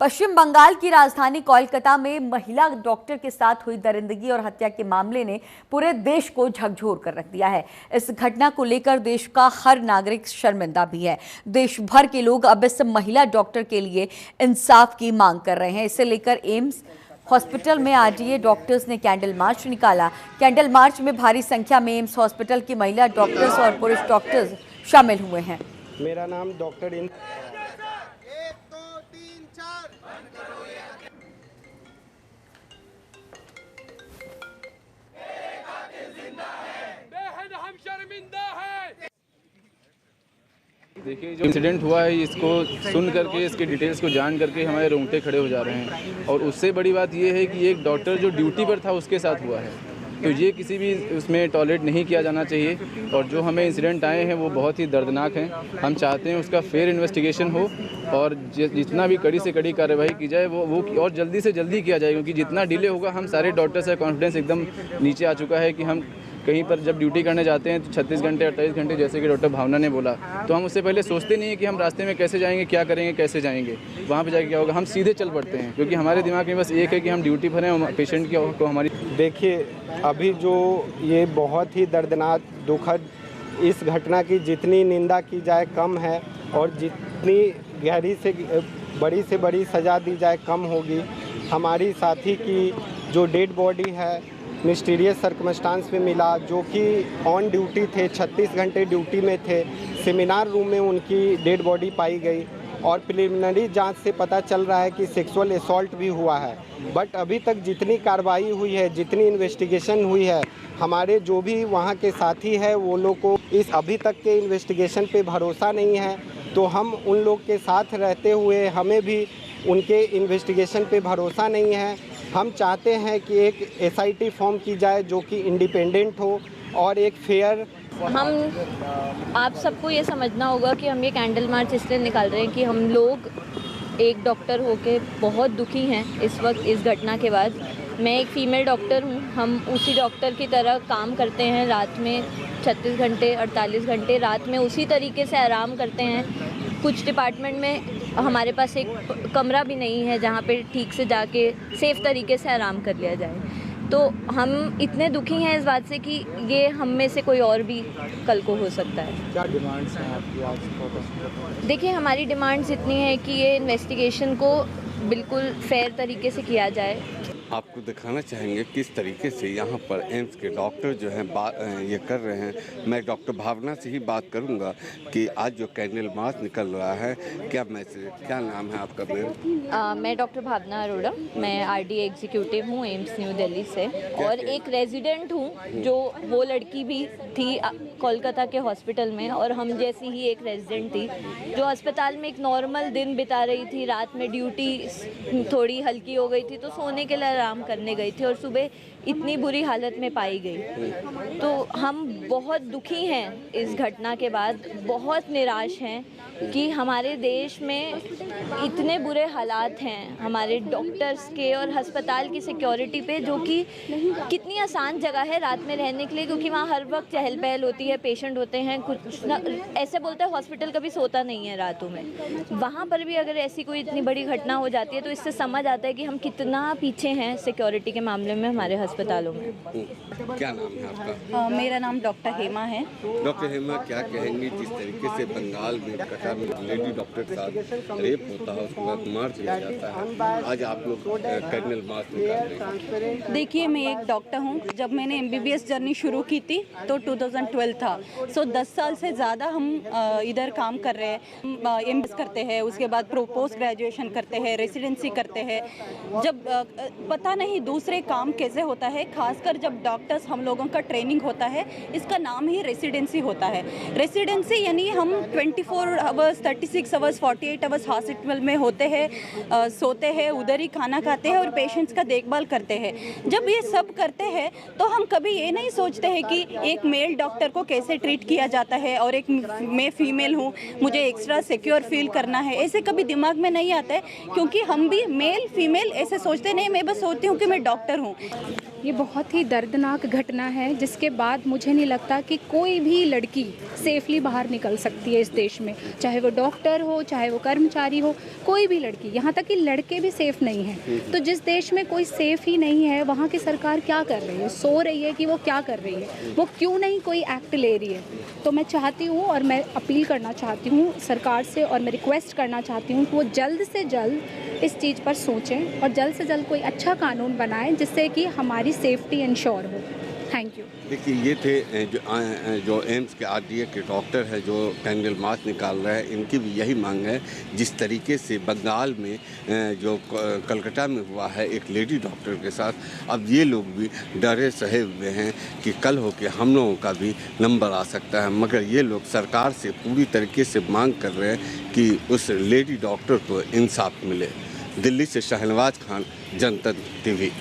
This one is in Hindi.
पश्चिम बंगाल की राजधानी कोलकाता में महिला डॉक्टर के साथ हुई दरिंदगी और हत्या के मामले ने पूरे देश को झकझोर कर रख दिया है। इस घटना को लेकर देश का हर नागरिक शर्मिंदा भी है। देश भर के लोग अब इस महिला डॉक्टर के लिए इंसाफ की मांग कर रहे हैं। इसे लेकर एम्स हॉस्पिटल में आरडीए डॉक्टर्स ने कैंडल मार्च निकाला। कैंडल मार्च में भारी संख्या में एम्स हॉस्पिटल की महिला डॉक्टर्स और पुरुष डॉक्टर्स शामिल हुए हैं। मेरा नाम डॉक्टर देखिए, जो इंसिडेंट हुआ है इसको सुन करके, इसके डिटेल्स को जान करके हमारे रोंगटे खड़े हो जा रहे हैं। और उससे बड़ी बात यह है कि एक डॉक्टर जो ड्यूटी पर था उसके साथ हुआ है, तो ये किसी भी उसमें टॉलरेट नहीं किया जाना चाहिए। और जो हमें इंसिडेंट आए हैं वो बहुत ही दर्दनाक हैं। हम चाहते हैं उसका फेयर इन्वेस्टिगेशन हो और जितना भी कड़ी से कड़ी कार्रवाई की जाए वो और जल्दी से जल्दी किया जाए, क्योंकि जितना डिले होगा, हम सारे डॉक्टर्स का कॉन्फिडेंस एकदम नीचे आ चुका है कि हम कहीं पर जब ड्यूटी करने जाते हैं तो 36 घंटे 28 घंटे, जैसे कि डॉक्टर भावना ने बोला, तो हम उससे पहले सोचते नहीं है कि हम रास्ते में कैसे जाएंगे, क्या करेंगे, कैसे जाएंगे, वहाँ पे जाके क्या होगा। हम सीधे चल पड़ते हैं, क्योंकि हमारे दिमाग में बस एक है कि हम ड्यूटी पर हैं, पेशेंट को हमारी। देखिए, अभी जो ये बहुत ही दर्दनाक दुखद इस घटना की जितनी निंदा की जाए कम है, और जितनी गहरी से बड़ी सज़ा दी जाए कम होगी। हमारी साथी की जो डेड बॉडी है मिस्टीरियस सर्कमस्टांस में मिला, जो कि ऑन ड्यूटी थे, 36 घंटे ड्यूटी में थे। सेमिनार रूम में उनकी डेड बॉडी पाई गई और प्रिलिमिनरी जांच से पता चल रहा है कि सेक्सुअल असॉल्ट भी हुआ है। बट अभी तक जितनी कार्रवाई हुई है, जितनी इन्वेस्टिगेशन हुई है, हमारे जो भी वहाँ के साथी हैं वो लोग को इस अभी तक के इन्वेस्टिगेशन पे भरोसा नहीं है। तो हम उन लोग के साथ रहते हुए हमें भी उनके इन्वेस्टिगेशन पे भरोसा नहीं है। हम चाहते हैं कि एक एसआईटी फॉर्म की जाए जो कि इंडिपेंडेंट हो और एक फेयर। आप सबको ये समझना होगा कि हम ये कैंडल मार्च इसलिए निकाल रहे हैं कि हम लोग एक डॉक्टर होके बहुत दुखी हैं इस वक्त इस घटना के बाद। मैं एक फ़ीमेल डॉक्टर हूँ। हम उसी डॉक्टर की तरह काम करते हैं, रात में 36 घंटे 48 घंटे रात में उसी तरीके से आराम करते हैं। कुछ डिपार्टमेंट में हमारे पास एक कमरा भी नहीं है जहाँ पे ठीक से जाके सेफ़ तरीके से आराम कर लिया जाए। तो हम इतने दुखी हैं इस बात से कि ये हम में से कोई और भी कल को हो सकता है। क्या डिमांड्स हैं आपकी आज? देखिए, हमारी डिमांड्स इतनी है कि ये इन्वेस्टिगेशन को बिल्कुल फेयर तरीके से किया जाए। आपको दिखाना चाहेंगे किस तरीके से यहाँ पर एम्स के डॉक्टर जो हैं ये कर रहे हैं। मैं डॉक्टर भावना से ही बात करूँगा कि आज जो कैंडल मार्च निकल रहा है, क्या मैसेज, क्या नाम है आपका मैम? मैं डॉक्टर भावना अरोड़ा, मैं आरडीए एग्जीक्यूटिव हूँ एम्स न्यू दिल्ली से, और एक रेजिडेंट हूँ। जो वो लड़की भी थी कोलकाता के हॉस्पिटल में, और हम जैसी ही एक रेजिडेंट थी जो अस्पताल में एक नॉर्मल दिन बिता रही थी। रात में ड्यूटी थोड़ी हल्की हो गई थी तो सोने के लिए आराम करने गई थी और सुबह इतनी बुरी हालत में पाई गई। तो हम बहुत दुखी हैं इस घटना के बाद, बहुत निराश हैं कि हमारे देश में इतने बुरे हालात हैं हमारे डॉक्टर्स के और अस्पताल की सिक्योरिटी पे, जो कि कितनी आसान जगह है रात में रहने के लिए, क्योंकि वहाँ हर वक्त चहल पहल होती है, पेशेंट होते हैं। कुछ ना ऐसे बोलते हैं हॉस्पिटल कभी सोता नहीं है रातों में। वहाँ पर भी अगर ऐसी कोई इतनी बड़ी घटना हो जाती है तो इससे समझ आता है कि हम कितना पीछे हैं सिक्योरिटी के मामले में हमारे अस्पतालों में। क्या नाम है आपका? मेरा नाम डॉक्टर हेमा है। डॉक्टर हेमा, क्या कहेंगी जिस तरीके से बंगाल में कटा में लेडी डॉक्टर के साथ रेप होता है, उसके बाद मार दिया जाता है, आज आप लोग कैंडल मार्च निकाल रहे हैं? देखिए, मैं एक डॉक्टर हूँ। जब मैंने एमबीबीएस जर्नी शुरू की थी तो 2012 था। 10 साल से ज़्यादा हम इधर काम कर रहे हैं। एमबीबीएस करते हैं, उसके बाद पोस्ट ग्रेजुएशन करते हैं, रेसिडेंसी करते हैं। जब पता नहीं दूसरे काम कैसे होता है, खासकर जब डॉक्टर्स हम लोगों का ट्रेनिंग होता है, इसका नाम ही रेसिडेंसी होता है। रेसिडेंसी यानी हम 24 आवर्स 36 आवर्स 48 आवर्स हॉस्पिटल में होते हैं, सोते हैं, उधर ही खाना खाते हैं और पेशेंट्स का देखभाल करते हैं। जब ये सब करते हैं तो हम कभी ये नहीं सोचते हैं कि एक मेल डॉक्टर को कैसे ट्रीट किया जाता है और एक मैं फीमेल हूँ, मुझे एक्स्ट्रा सिक्योर फील करना है, ऐसे कभी दिमाग में नहीं आता है। क्योंकि हम भी मेल फीमेल ऐसे सोचते नहीं, मैं बस सोचती हूँ कि मैं डॉक्टर हूँ। ये बहुत ही दर्दनाक घटना है जिसके बाद मुझे नहीं लगता कि कोई भी लड़की सेफली बाहर निकल सकती है इस देश में, चाहे वो डॉक्टर हो, चाहे वो कर्मचारी हो, कोई भी लड़की, यहाँ तक कि लड़के भी सेफ़ नहीं हैं। तो जिस देश में कोई सेफ़ ही नहीं है वहाँ की सरकार क्या कर रही है, सो रही है कि वो क्या कर रही है, वो क्यों नहीं कोई एक्ट ले रही है। तो मैं चाहती हूँ और मैं अपील करना चाहती हूँ सरकार से और मैं रिक्वेस्ट करना चाहती हूँ कि वो जल्द से जल्द इस चीज़ पर सोचें और जल्द से जल्द कोई अच्छा कानून बनाएं जिससे कि हमारी सेफ्टी इंश्योर हो। Thank you. देखिए, ये थे जो एम्स के आरडीए के डॉक्टर हैं जो कैंडल मार्च निकाल रहे हैं। इनकी भी यही मांग है, जिस तरीके से बंगाल में जो कलकत्ता में हुआ है एक लेडी डॉक्टर के साथ, अब ये लोग भी डरे सहे हुए हैं कि कल हो के हम लोगों का भी नंबर आ सकता है। मगर ये लोग सरकार से पूरी तरीके से मांग कर रहे हैं कि उस लेडी डॉक्टर को इंसाफ मिले। दिल्ली से शहनवाज खान, जनता टीवी।